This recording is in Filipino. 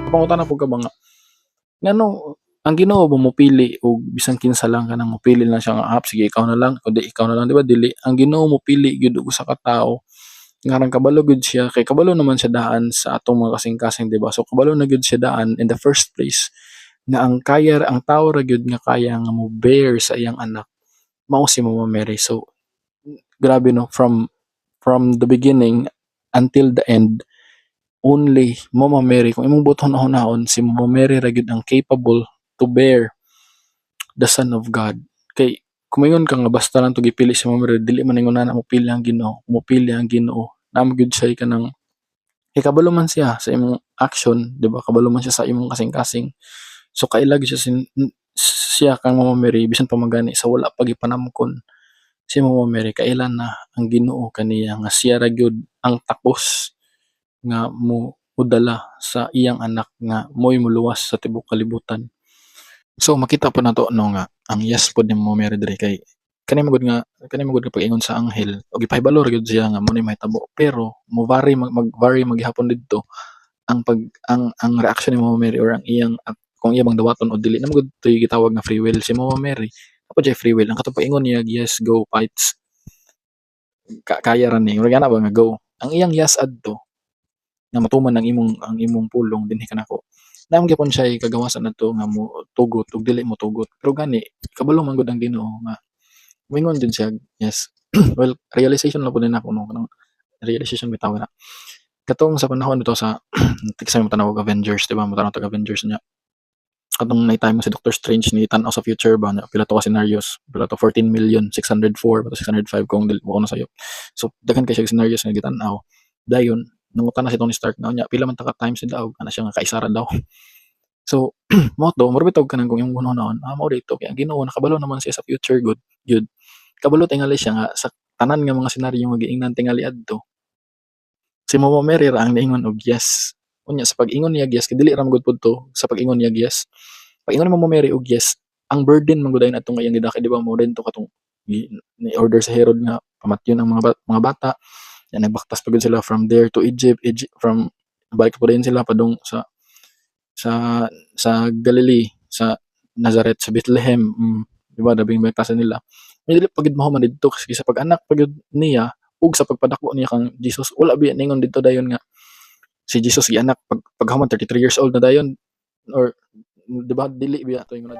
Pangutana po ka ba nga, ngano ang Ginoo ba mopili og bisan kinsa lang kanang mopili lang siya nga, sige ikaw na lang, kundi ikaw na lang, 'di ba dili. Ang Ginoo mopili gyud og usa ka tawo ngarang kabalo gyud siya kay kabalo naman siya daan sa atong mga kasing-kasing, 'di ba? So kabalo na gyud siya daan in the first place nga ang tawo ra gyud nga kaya nga mo-bear sa iyang anak mao si Mama Mary. So grabe 'no, from the beginning until the end, only Mama Mary, kung imong buton hunahon, si Mama Mary ra gyud ang capable to bear the Son of God. Kay kumingon ka nga basta lang 'to gipili si Mama Mary, dili man ingon na mopili ang Ginoo, mopili ang Ginoo. Namo gyud siya kanang kay kabalo man siya sa imong action, 'di ba? Kabalo man siya sa imong kasing-kasing. So kaila gyud siya kang Mama Mary bisan pa man gani sa wala pa gipanamkon si Mama Mary, kailan na ang Ginoo kaniya nga siya ra gyud ang takos nga modala sa iyang anak nga mo'y moluwas sa tibuok kalibutan. So makita po nato 'no nga ang yes pod ni Mama Mary diri kay kani man gud nga pag-ingon sa anghel og ipahibalo ra gyud siya nga mo ni mahitabo, pero mag-vary maghapon didto ang reaksyon ni Mama Mary or ang iyang kung iya bang dawaton o dili naman gud toy gitawag nga free will si Mama Mary. Apo jay free will ang katong pag-ingon niya yes go fights kaya ra ni murag ana ba nga go. Ang iyang yes adto nga matuman ang imong pulong dinhi kanako. Naam gyapon siya kagawasan adto nga mo tugot ug dili mo tugot. Pero gani kabalo man gud ang Ginoo nga moingon din siya yes. Well, realization lang pud din ako 'no, kanang realization bitaw na. Katong sa panahon bitaw sa sa tanaw og Avengers, 'di ba? Mo tanaw tag Avengers niya. Katong nahitabo si Doctor Strange ni tan-aw sa future ba na pila to ka scenarios, pila to 14,604 ba to 605 kung dili mo kuno sayo. So daghan kay siya scenarios nga gitan-aw. Dayon nangutan na si Tony Stark na unya pila man ta ka times ni daw ana siya nga kaisa ra daw. So mao to mura bitaw kanang kung imong hunahon, mao dito kay ang Ginoo nakabalo naman siya sa future good gyud. Kabalo tingali siya nga sa tanan nga mga senaryo nga giingnan tingali adto. Si Mama Mary ra ang niingon og yes. Unya sa pag-ingon niya yes kay dili ra man gud pud to sa pag-ingon niya yes. Pag-ingon ni Mama Mary og yes, ang burden man gud ayon adto nga iyang gidakay, 'di ba mo din to katong ni-order sa Herod nga pamatyon ang mga bata. Yan nagbaktas pa gud sila from there to Egypt, from balik pa din sila padung sa Galilee, sa Nazareth, sa Bethlehem, 'di ba labing bigtasan nila. May dili pa gid mahuman didto kasi sa pag-anak pa gud niya ug sa pagpadako niya kang Jesus wala biya ningon didto dayon nga si Jesus gianak paghuman 33 years old na dayon or 'di ba dili biya to ingon